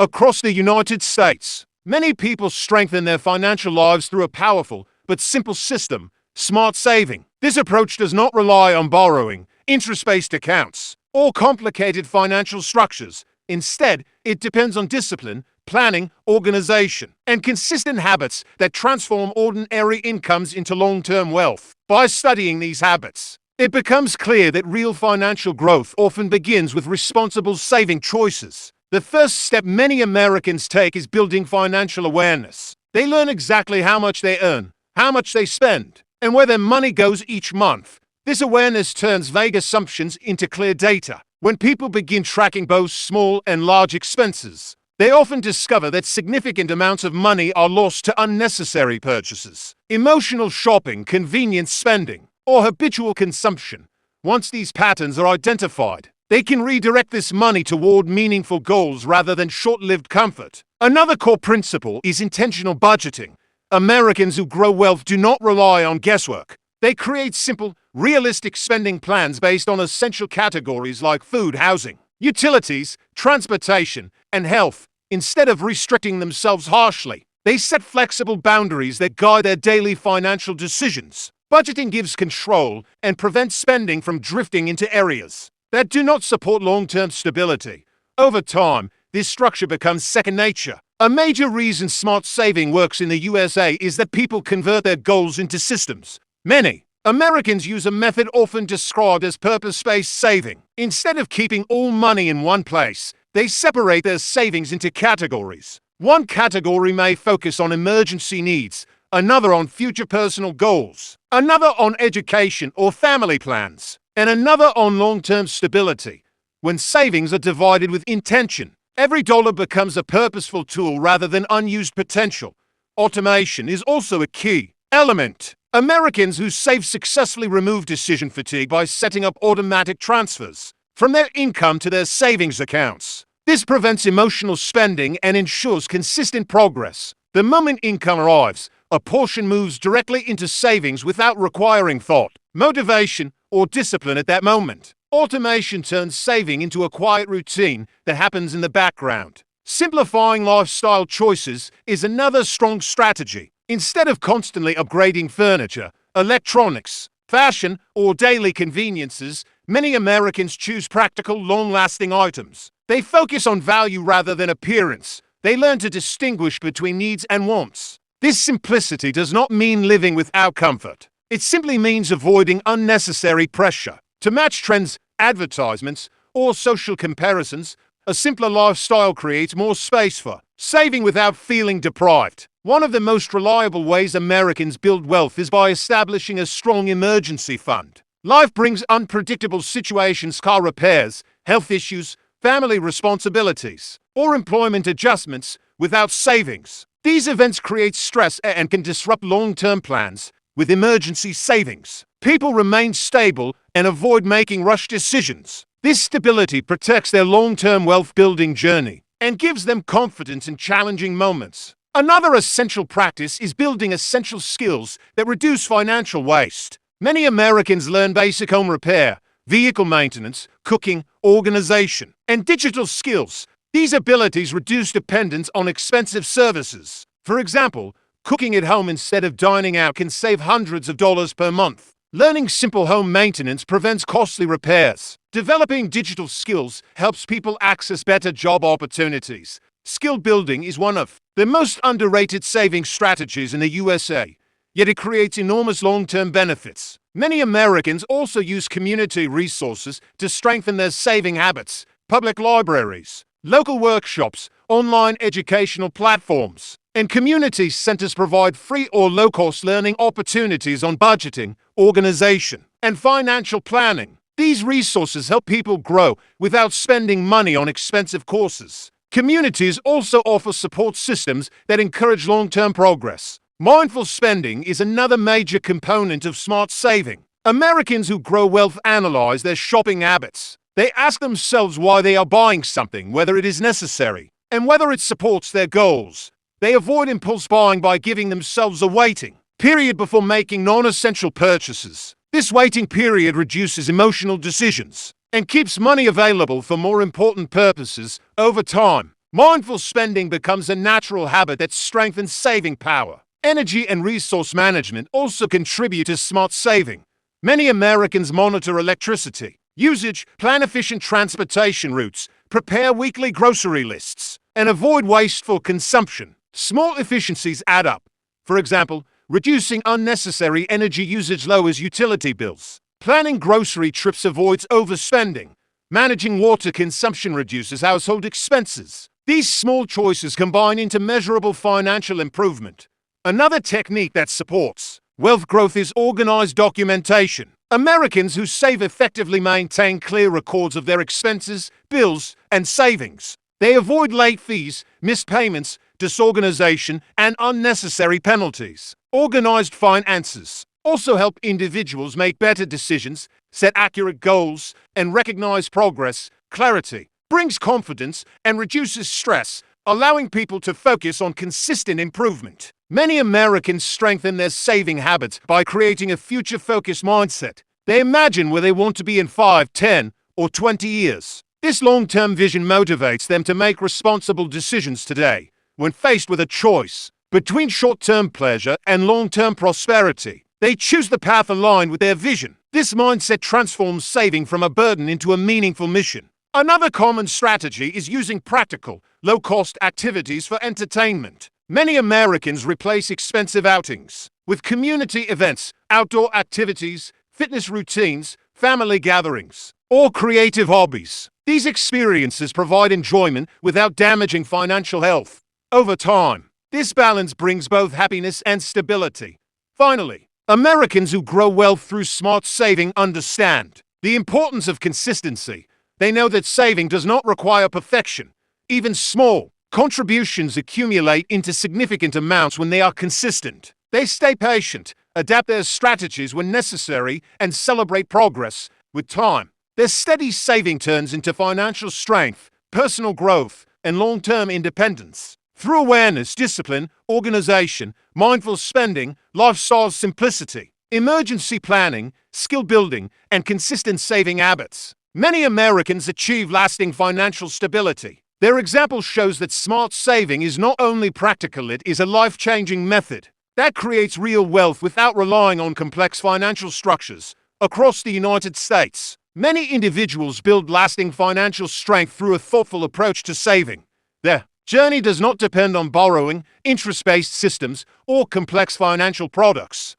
Across the United States, many people strengthen their financial lives through a powerful but simple system, smart saving. This approach does not rely on borrowing, interest-based accounts, or complicated financial structures. Instead, it depends on discipline, planning, organization, and consistent habits that transform ordinary incomes into long-term wealth. By studying these habits, it becomes clear that real financial growth often begins with responsible saving choices. The first step many Americans take is building financial awareness. They learn exactly how much they earn, how much they spend, and where their money goes each month. This awareness turns vague assumptions into clear data. When people begin tracking both small and large expenses, they often discover that significant amounts of money are lost to unnecessary purchases, emotional shopping, convenience spending, or habitual consumption. Once these patterns are identified, they can redirect this money toward meaningful goals rather than short-lived comfort. Another core principle is intentional budgeting. Americans who grow wealth do not rely on guesswork. They create simple, realistic spending plans based on essential categories like food, housing, utilities, transportation, and health. Instead of restricting themselves harshly, they set flexible boundaries that guide their daily financial decisions. Budgeting gives control and prevents spending from drifting into areas that do not support long-term stability. Over time, this structure becomes second nature. A major reason smart saving works in the USA is that people convert their goals into systems. Many Americans use a method often described as purpose-based saving. Instead of keeping all money in one place, they separate their savings into categories. One category may focus on emergency needs, another on future personal goals, another on education or family plans, and another on long-term stability. When savings are divided with intention, every dollar becomes a purposeful tool rather than unused potential. Automation is also a key element. Americans who save successfully remove decision fatigue by setting up automatic transfers from their income to their savings accounts. This prevents emotional spending and ensures consistent progress. The moment income arrives, a portion moves directly into savings without requiring thought, motivation, or discipline at that moment. Automation turns saving into a quiet routine that happens in the background. Simplifying lifestyle choices is another strong strategy. Instead of constantly upgrading furniture, electronics, fashion, or daily conveniences, many Americans choose practical, long-lasting items. They focus on value rather than appearance. They learn to distinguish between needs and wants. This simplicity does not mean living without comfort. It simply means avoiding unnecessary pressure to match trends, advertisements, or social comparisons. A simpler lifestyle creates more space for saving without feeling deprived. One of the most reliable ways Americans build wealth is by establishing a strong emergency fund. Life brings unpredictable situations, car repairs, health issues, family responsibilities, or employment adjustments. Without savings, these events create stress and can disrupt long-term plans. With emergency savings, people remain stable and avoid making rush decisions. This stability protects their long-term wealth-building journey and gives them confidence in challenging moments. Another essential practice is building essential skills that reduce financial waste. Many Americans learn basic home repair, vehicle maintenance, cooking, organization, and digital skills. These abilities reduce dependence on expensive services. For example, cooking at home instead of dining out can save hundreds of dollars per month. Learning simple home maintenance prevents costly repairs. Developing digital skills helps people access better job opportunities. Skill building is one of the most underrated saving strategies in the USA, yet it creates enormous long-term benefits. Many Americans also use community resources to strengthen their saving habits. Public libraries, local workshops, online educational platforms, and community centers provide free or low-cost learning opportunities on budgeting, organization, and financial planning. These resources help people grow without spending money on expensive courses. Communities also offer support systems that encourage long-term progress. Mindful spending is another major component of smart saving. Americans who grow wealth analyze their shopping habits. They ask themselves why they are buying something, whether it is necessary, and whether it supports their goals. They avoid impulse buying by giving themselves a waiting period before making non-essential purchases. This waiting period reduces emotional decisions and keeps money available for more important purposes. Over time, Mindful spending becomes a natural habit that strengthens saving power. Energy and resource management also contribute to smart saving. Many Americans monitor electricity usage, plan efficient transportation routes, prepare weekly grocery lists, and avoid wasteful consumption. Small efficiencies add up. For example, reducing unnecessary energy usage lowers utility bills. Planning grocery trips avoids overspending. Managing water consumption reduces household expenses. These small choices combine into measurable financial improvement. Another technique that supports wealth growth is organized documentation. Americans who save effectively maintain clear records of their expenses, bills, and savings. They avoid late fees, missed payments, disorganization, and unnecessary penalties. Organized finances also help individuals make better decisions, set accurate goals, and recognize progress. Clarity brings confidence and reduces stress, allowing people to focus on consistent improvement. Many Americans strengthen their saving habits by creating a future-focused mindset. They imagine where they want to be in 5, 10, or 20 years. This long-term vision motivates them to make responsible decisions today. When faced with a choice between short-term pleasure and long-term prosperity, they choose the path aligned with their vision. This mindset transforms saving from a burden into a meaningful mission. Another common strategy is using practical, low-cost activities for entertainment. Many Americans replace expensive outings with community events, outdoor activities, fitness routines, family gatherings, or creative hobbies. These experiences provide enjoyment without damaging financial health. Over time, this balance brings both happiness and stability. Finally, Americans who grow wealth through smart saving understand the importance of consistency. They know that saving does not require perfection. Even small contributions accumulate into significant amounts when they are consistent. They stay patient, adapt their strategies when necessary, and celebrate progress. With time, their steady saving turns into financial strength, personal growth, and long-term independence. Through awareness, discipline, organization, mindful spending, lifestyle simplicity, emergency planning, skill building, and consistent saving habits, many Americans achieve lasting financial stability. Their example shows that smart saving is not only practical, it is a life-changing method that creates real wealth without relying on complex financial structures. Across the United States, many individuals build lasting financial strength through a thoughtful approach to saving. Their journey does not depend on borrowing, interest-based systems, or complex financial products.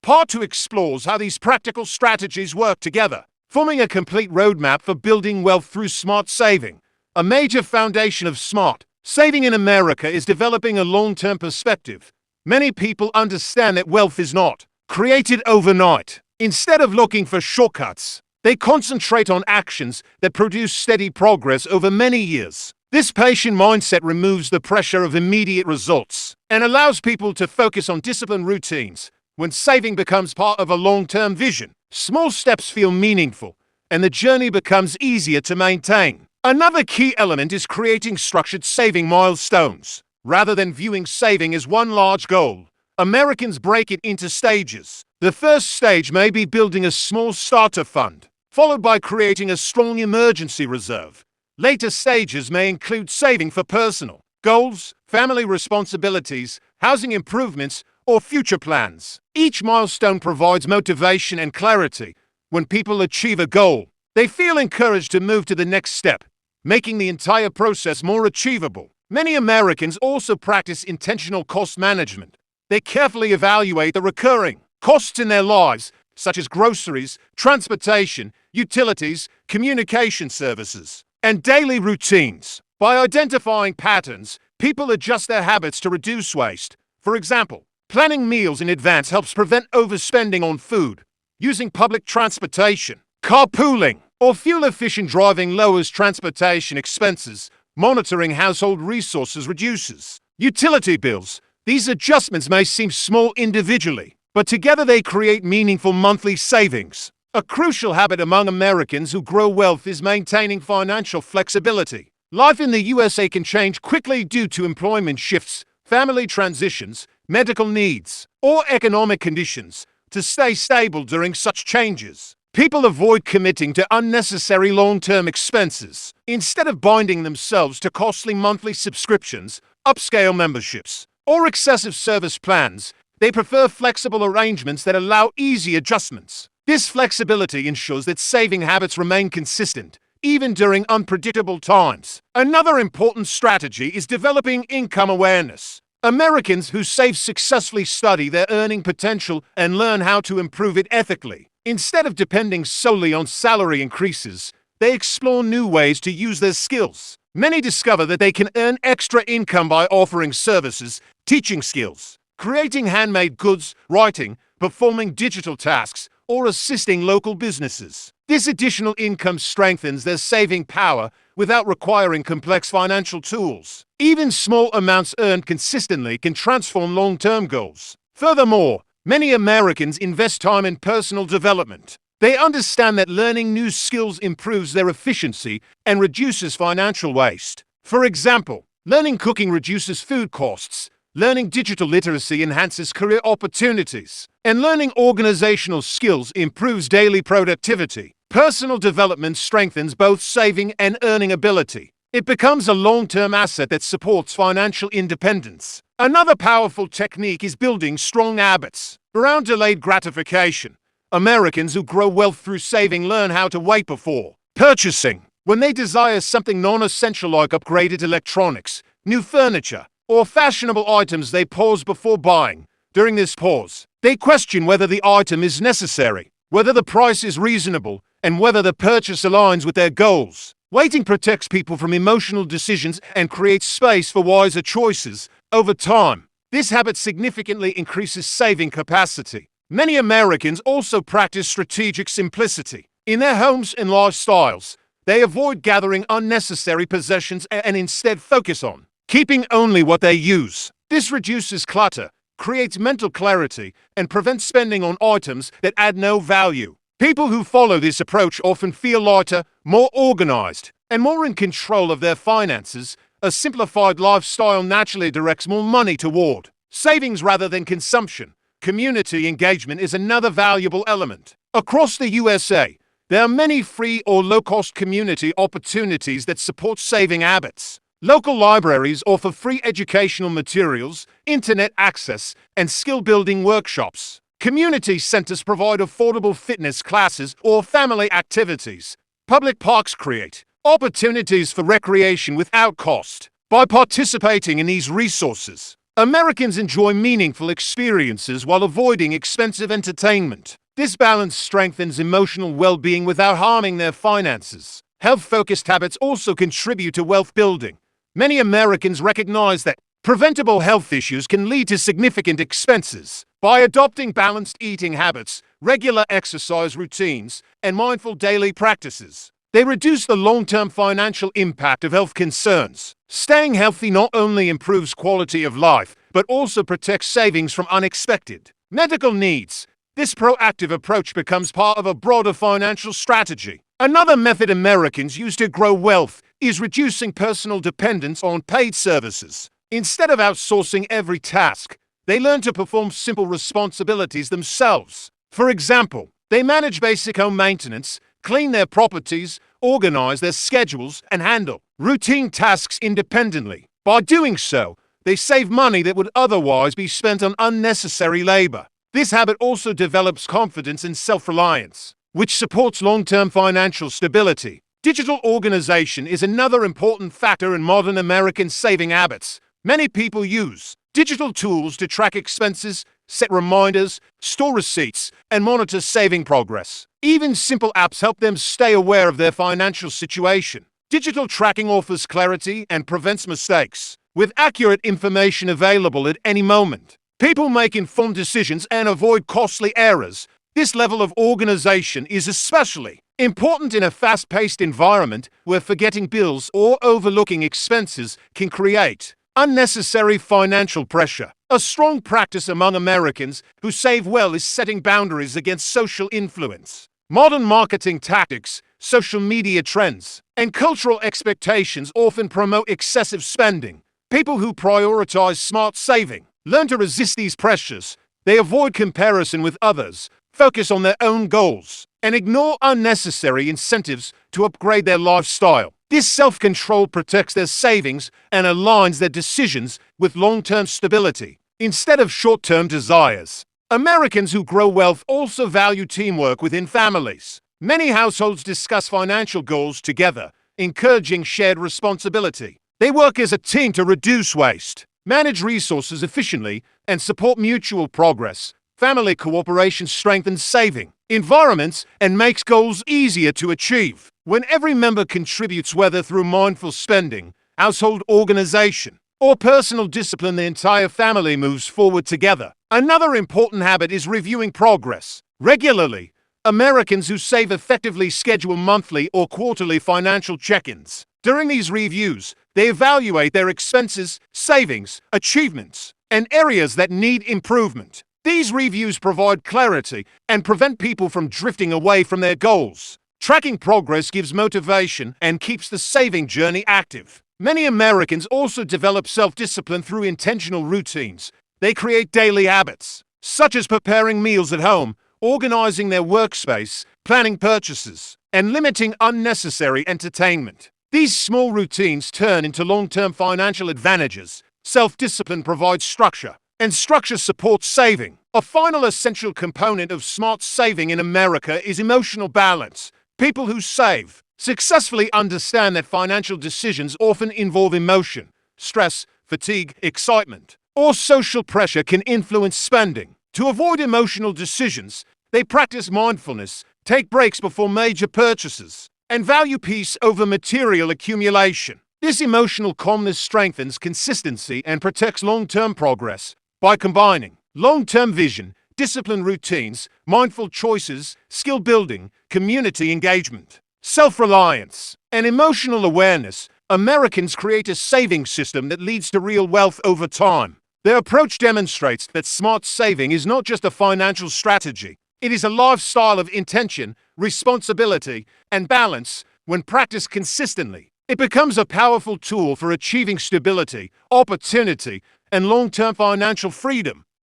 Part 2 explores how these practical strategies work together, forming a complete roadmap for building wealth through smart saving. A major foundation of smart saving in America is developing a long-term perspective. Many people understand that wealth is not created overnight. Instead of looking for shortcuts, they concentrate on actions that produce steady progress over many years. This patient mindset removes the pressure of immediate results and allows people to focus on disciplined routines. When saving becomes part of a long-term vision, small steps feel meaningful, and the journey becomes easier to maintain. Another key element is creating structured saving milestones. Rather than viewing saving as one large goal, Americans break it into stages. The first stage may be building a small starter fund, followed by creating a strong emergency reserve. Later stages may include saving for personal goals, family responsibilities, housing improvements, or future plans. Each milestone provides motivation and clarity. When people achieve a goal, they feel encouraged to move to the next step, making the entire process more achievable. Many Americans also practice intentional cost management. They carefully evaluate the recurring costs in their lives, such as groceries, transportation, utilities, communication services, and daily routines. By identifying patterns, people adjust their habits to reduce waste. For example, planning meals in advance helps prevent overspending on food. Using public transportation, carpooling, or fuel-efficient driving lowers transportation expenses. Monitoring household resources reduces utility bills. These adjustments may seem small individually, but together they create meaningful monthly savings. A crucial habit among Americans who grow wealth is maintaining financial flexibility. Life in the USA can change quickly due to employment shifts, family transitions, medical needs, or economic conditions. to stay stable during such changes. People avoid committing to unnecessary long-term expenses. Instead of binding themselves to costly monthly subscriptions, upscale memberships, or excessive service plans, they prefer flexible arrangements that allow easy adjustments. This flexibility ensures that saving habits remain consistent, even during unpredictable times. Another important strategy is developing income awareness. Americans who save successfully study their earning potential and learn how to improve it ethically. Instead of depending solely on salary increases, they explore new ways to use their skills. Many discover that they can earn extra income by offering services, teaching skills, creating handmade goods, writing, performing digital tasks, or assisting local businesses. This additional income strengthens their saving power without requiring complex financial tools. Even small amounts earned consistently can transform long-term goals. Furthermore, many Americans invest time in personal development. They understand that learning new skills improves their efficiency and reduces financial waste. For example, learning cooking reduces food costs, learning digital literacy enhances career opportunities, and learning organizational skills improves daily productivity. Personal development strengthens both saving and earning ability. It becomes a long-term asset that supports financial independence. Another powerful technique is building strong habits around delayed gratification. Americans who grow wealth through saving learn how to wait before purchasing. When they desire something non-essential like upgraded electronics, new furniture, or fashionable items, they pause before buying. During this pause, they question whether the item is necessary, whether the price is reasonable, and whether the purchase aligns with their goals. Waiting protects people from emotional decisions and creates space for wiser choices. Over time, this habit significantly increases saving capacity. Many Americans also practice strategic simplicity. In their homes and lifestyles, they avoid gathering unnecessary possessions and instead focus on keeping only what they use. This reduces clutter, creates mental clarity, and prevents spending on items that add no value. People who follow this approach often feel lighter, more organized, and more in control of their finances. A simplified lifestyle naturally directs more money toward savings rather than consumption. Community engagement is another valuable element. Across the USA, there are many free or low-cost community opportunities that support saving habits. Local libraries offer free educational materials, internet access, and skill-building workshops. Community centers provide affordable fitness classes or family activities. Public parks create opportunities for recreation without cost. By participating in these resources, Americans enjoy meaningful experiences while avoiding expensive entertainment. This balance strengthens emotional well-being without harming their finances. Health-focused habits also contribute to wealth building. Many Americans recognize that preventable health issues can lead to significant expenses. By adopting balanced eating habits, regular exercise routines, and mindful daily practices, they reduce the long-term financial impact of health concerns. Staying healthy not only improves quality of life, but also protects savings from unexpected medical needs. This proactive approach becomes part of a broader financial strategy. Another method Americans use to grow wealth is reducing personal dependence on paid services. Instead of outsourcing every task, they learn to perform simple responsibilities themselves. For example, they manage basic home maintenance, clean their properties, organize their schedules, and handle routine tasks independently. By doing so, they save money that would otherwise be spent on unnecessary labor. This habit also develops confidence and self-reliance, which supports long-term financial stability. Digital organization is another important factor in modern American saving habits. Many people use digital tools to track expenses, set reminders, store receipts, and monitor saving progress. Even simple apps help them stay aware of their financial situation. Digital tracking offers clarity and prevents mistakes, with accurate information available at any moment. People make informed decisions and avoid costly errors. This level of organization is especially important in a fast-paced environment where forgetting bills or overlooking expenses can create unnecessary financial pressure. A strong practice among Americans who save well is setting boundaries against social influence. Modern marketing tactics, social media trends, and cultural expectations often promote excessive spending. People who prioritize smart saving learn to resist these pressures. They avoid comparison with others, focus on their own goals, and ignore unnecessary incentives to upgrade their lifestyle. This self-control protects their savings and aligns their decisions with long-term stability, instead of short-term desires. Americans who grow wealth also value teamwork within families. Many households discuss financial goals together, encouraging shared responsibility. They work as a team to reduce waste, manage resources efficiently, and support mutual progress. Family cooperation strengthens saving environments and makes goals easier to achieve. When every member contributes, whether through mindful spending, household organization, or personal discipline, the entire family moves forward together. Another important habit is reviewing progress regularly. Americans who save effectively schedule monthly or quarterly financial check-ins. During these reviews, they evaluate their expenses, savings, achievements, and areas that need improvement. These reviews provide clarity and prevent people from drifting away from their goals. Tracking progress gives motivation and keeps the saving journey active. Many Americans also develop self-discipline through intentional routines. They create daily habits, such as preparing meals at home, organizing their workspace, planning purchases, and limiting unnecessary entertainment. These small routines turn into long-term financial advantages. Self-discipline provides structure, and structure supports saving. A final essential component of smart saving in America is emotional balance. People who save successfully understand that financial decisions often involve emotion. Stress, fatigue, excitement, or social pressure can influence spending. To avoid emotional decisions, they practice mindfulness, take breaks before major purchases, and value peace over material accumulation. This emotional calmness strengthens consistency and protects long-term progress. By combining long-term vision, disciplined routines, mindful choices, skill building, community engagement, self-reliance, and emotional awareness, Americans create a saving system that leads to real wealth over time. Their approach demonstrates that smart saving is not just a financial strategy. It is a lifestyle of intention, responsibility, and balance. When practiced consistently, it becomes a powerful tool for achieving stability, opportunity, and long-term financial freedom.